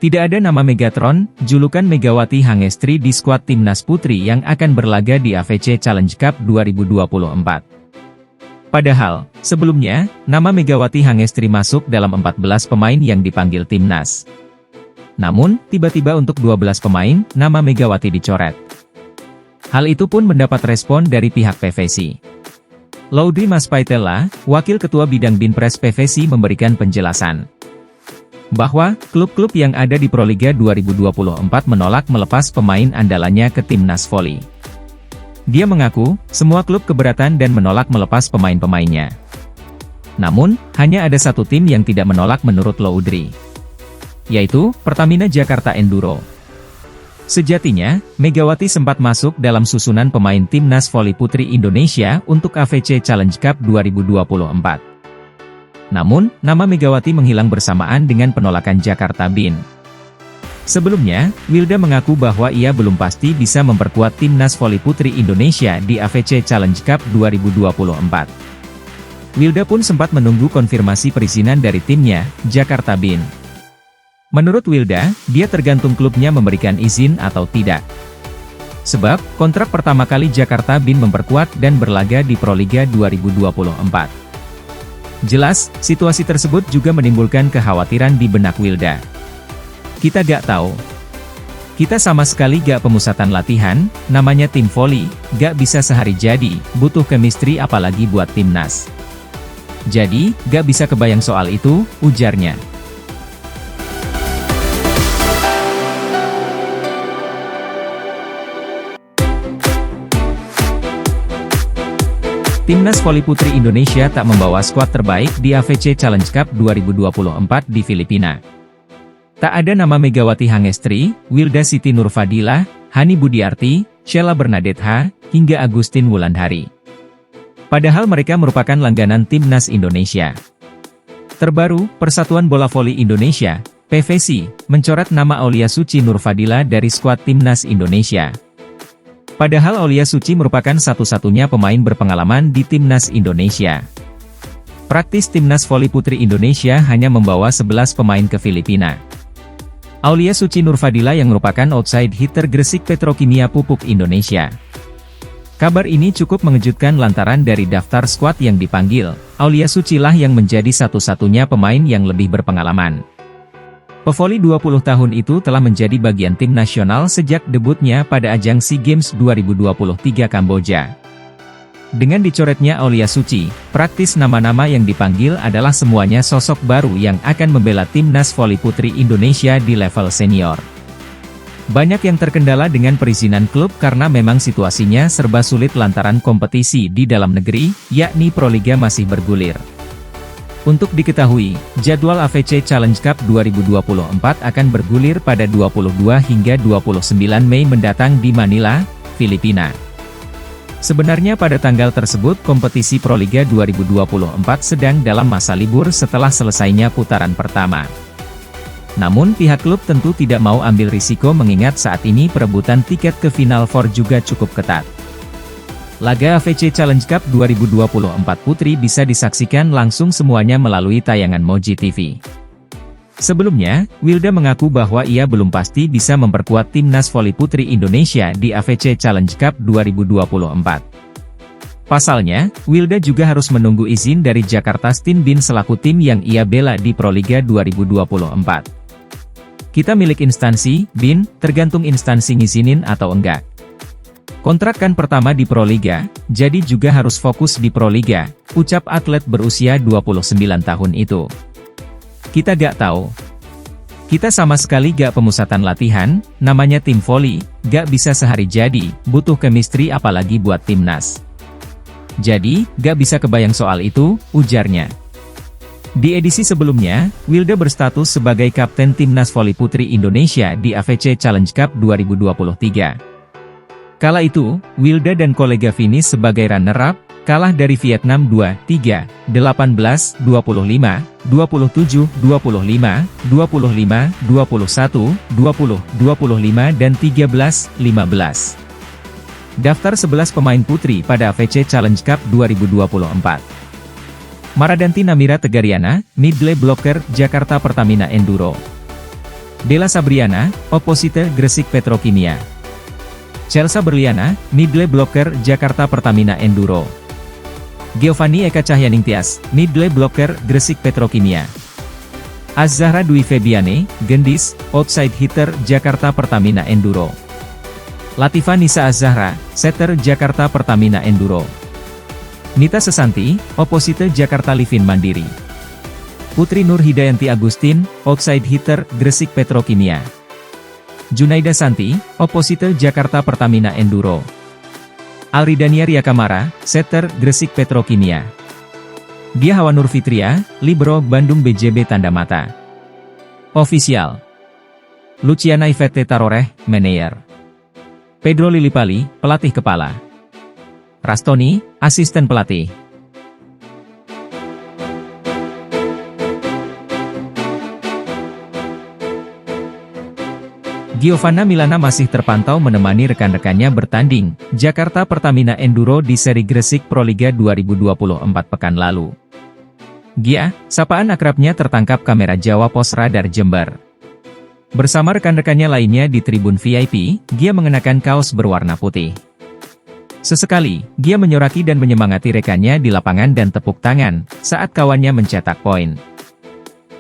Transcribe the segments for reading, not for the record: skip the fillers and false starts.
Tidak ada nama Megatron, julukan Megawati Hangestri di skuad timnas putri yang akan berlaga di AFC Challenge Cup 2024. Padahal, sebelumnya, nama Megawati Hangestri masuk dalam 14 pemain yang dipanggil timnas. Namun, tiba-tiba untuk 12 pemain, nama Megawati dicoret. Hal itu pun mendapat respon dari pihak PVC. Laudri Maspaitella, Wakil Ketua Bidang Binpres PVC memberikan penjelasan bahwa klub-klub yang ada di Proliga 2024 menolak melepas pemain andalannya ke timnas voli. Dia mengaku, semua klub keberatan dan menolak melepas pemain-pemainnya. Namun, hanya ada satu tim yang tidak menolak menurut Laudri, yaitu Pertamina Jakarta Enduro. Sejatinya, Megawati sempat masuk dalam susunan pemain timnas voli putri Indonesia untuk AFC Challenge Cup 2024. Namun, nama Megawati menghilang bersamaan dengan penolakan Jakarta BIN. Sebelumnya, Wilda mengaku bahwa ia belum pasti bisa memperkuat timnas voli putri Indonesia di AFC Challenge Cup 2024. Wilda pun sempat menunggu konfirmasi perizinan dari timnya, Jakarta BIN. Menurut Wilda, dia tergantung klubnya memberikan izin atau tidak. Sebab, kontrak pertama kali Jakarta BIN memperkuat dan berlaga di Proliga 2024. Jelas, situasi tersebut juga menimbulkan kekhawatiran di benak Wilda. Kita gak tahu. Kita sama sekali gak pemusatan latihan, namanya tim voli, gak bisa sehari jadi, butuh chemistry apalagi buat timnas. Jadi, gak bisa kebayang soal itu, ujarnya. Timnas voli putri Indonesia tak membawa skuad terbaik di AFC Challenge Cup 2024 di Filipina. Tak ada nama Megawati Hangestri, Wilda Siti Nurfadilah, Hani Budiarti, Sheila Bernadette H, hingga Agustin Wulandari. Padahal mereka merupakan langganan timnas Indonesia. Terbaru, Persatuan Bola Voli Indonesia, PVC, mencoret nama Aulia Suci Nurfadilah dari skuad timnas Indonesia. Padahal Aulia Suci merupakan satu-satunya pemain berpengalaman di timnas Indonesia. Praktis timnas voli putri Indonesia hanya membawa 11 pemain ke Filipina. Aulia Suci Nurfadilah yang merupakan outside hitter Gresik Petrokimia Pupuk Indonesia. Kabar ini cukup mengejutkan lantaran dari daftar skuad yang dipanggil, Aulia Suci lah yang menjadi satu-satunya pemain yang lebih berpengalaman. Pevoli 20 tahun itu telah menjadi bagian tim nasional sejak debutnya pada ajang SEA Games 2023 Kamboja. Dengan dicoretnya Aulia Suci, praktis nama-nama yang dipanggil adalah semuanya sosok baru yang akan membela timnas voli putri Indonesia di level senior. Banyak yang terkendala dengan perizinan klub karena memang situasinya serba sulit lantaran kompetisi di dalam negeri, yakni Proliga masih bergulir. Untuk diketahui, jadwal AFC Challenge Cup 2024 akan bergulir pada 22 hingga 29 Mei mendatang di Manila, Filipina. Sebenarnya pada tanggal tersebut kompetisi Proliga 2024 sedang dalam masa libur setelah selesainya putaran pertama. Namun pihak klub tentu tidak mau ambil risiko mengingat saat ini perebutan tiket ke Final Four juga cukup ketat. Laga AFC Challenge Cup 2024 Putri bisa disaksikan langsung semuanya melalui tayangan Moji TV. Sebelumnya, Wilda mengaku bahwa ia belum pasti bisa memperkuat timnas voli putri Indonesia di AFC Challenge Cup 2024. Pasalnya, Wilda juga harus menunggu izin dari Jakarta Stin BIN selaku tim yang ia bela di Proliga 2024. Kita milik instansi, BIN, tergantung instansi ngizinin atau enggak. Kontrak kan pertama di Proliga, jadi juga harus fokus di Proliga, ucap atlet berusia 29 tahun itu. Kita gak tahu. Kita sama sekali gak pemusatan latihan, namanya tim voli, gak bisa sehari jadi, butuh chemistry apalagi buat timnas. Jadi, gak bisa kebayang soal itu, ujarnya. Di edisi sebelumnya, Wilda berstatus sebagai kapten timnas voli putri Indonesia di AFC Challenge Cup 2023. Kala itu, Wilda dan kolega finish sebagai runner-up, kalah dari Vietnam 2-3, 18-25, 27-25, 25, 21, 20, 25 dan 13-15. Daftar 11 pemain putri pada AFC Challenge Cup 2024. Maradanti Namira Tegariana, Midley Blocker, Jakarta Pertamina Enduro. Della Sabriana, opposite Gresik Petrokimia. Chelsea Berliana, middle blocker Jakarta Pertamina Enduro. Giovanni Eka Cahyaningtyas, middle blocker Gresik Petrokimia. Az-Zahra Dwi Febiane, Gendis, outside hitter Jakarta Pertamina Enduro. Latifa Nisa Az-Zahra, setter Jakarta Pertamina Enduro. Nita Sesanti, opposite Jakarta Livin Mandiri. Putri Nur Hidayanti Agustin, outside hitter Gresik Petrokimia. Junaida Santi, opposite Jakarta Pertamina Enduro. Alridania Ria Kamara, setter Gresik Petrokimia. Dia Hawa Nur Fitria, libero Bandung BJB Tanda Mata. Official. Luciana Ivete Taroreh, manajer. Pedro Lilipali, pelatih kepala. Rastoni, asisten pelatih. Giovanna Milana masih terpantau menemani rekan-rekannya bertanding Jakarta Pertamina Enduro di seri Gresik Proliga 2024 pekan lalu. Gia, sapaan akrabnya tertangkap kamera Jawa Pos Radar Jember. Bersama rekan-rekannya lainnya di tribun VIP, Gia mengenakan kaos berwarna putih. Sesekali, Gia menyoraki dan menyemangati rekannya di lapangan dan tepuk tangan saat kawannya mencetak poin.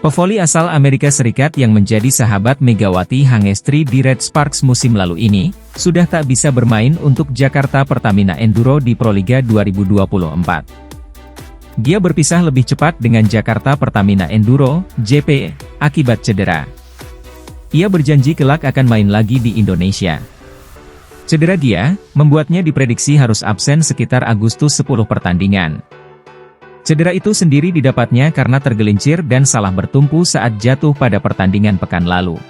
Pevoli asal Amerika Serikat yang menjadi sahabat Megawati Hangestri di Red Sparks musim lalu ini, sudah tak bisa bermain untuk Jakarta Pertamina Enduro di Proliga 2024. Gia berpisah lebih cepat dengan Jakarta Pertamina Enduro, JP, akibat cedera. Ia berjanji kelak akan main lagi di Indonesia. Cedera Gia, membuatnya diprediksi harus absen sekitar Agustus 10 pertandingan. Cedera itu sendiri didapatnya karena tergelincir dan salah bertumpu saat jatuh pada pertandingan pekan lalu.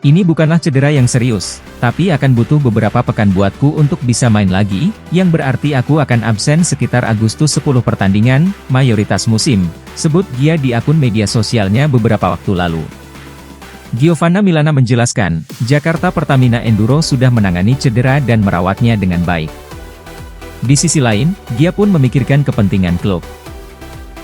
Ini bukanlah cedera yang serius, tapi akan butuh beberapa pekan buatku untuk bisa main lagi, yang berarti aku akan absen sekitar Agustus 10 pertandingan, mayoritas musim, sebut Gia di akun media sosialnya beberapa waktu lalu. Giovanna Milana menjelaskan, Jakarta Pertamina Enduro sudah menangani cedera dan merawatnya dengan baik. Di sisi lain, Gia pun memikirkan kepentingan klub.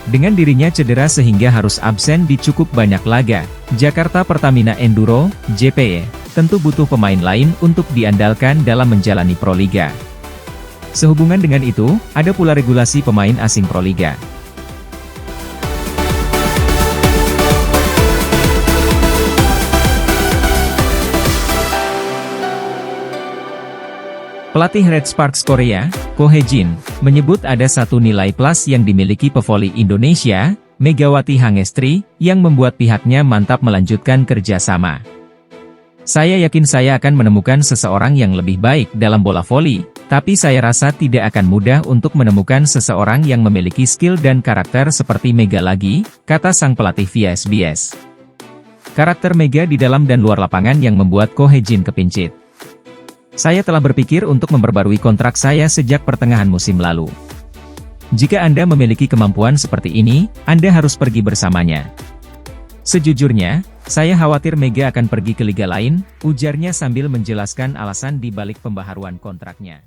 Dengan dirinya cedera sehingga harus absen di cukup banyak laga, Jakarta Pertamina Enduro, JP, tentu butuh pemain lain untuk diandalkan dalam menjalani Proliga. Sehubungan dengan itu, ada pula regulasi pemain asing Proliga. Pelatih Red Sparks Korea, Ko Hye-jin, menyebut ada satu nilai plus yang dimiliki pevoli Indonesia, Megawati Hangestri, yang membuat pihaknya mantap melanjutkan kerjasama. Saya yakin saya akan menemukan seseorang yang lebih baik dalam bola voli, tapi saya rasa tidak akan mudah untuk menemukan seseorang yang memiliki skill dan karakter seperti Mega lagi, kata sang pelatih via SBS. Karakter Mega di dalam dan luar lapangan yang membuat Ko Hye-jin kepincit. Saya telah berpikir untuk memperbarui kontrak saya sejak pertengahan musim lalu. Jika Anda memiliki kemampuan seperti ini, Anda harus pergi bersamanya. Sejujurnya, saya khawatir Mega akan pergi ke liga lain, ujarnya sambil menjelaskan alasan di balik pembaharuan kontraknya.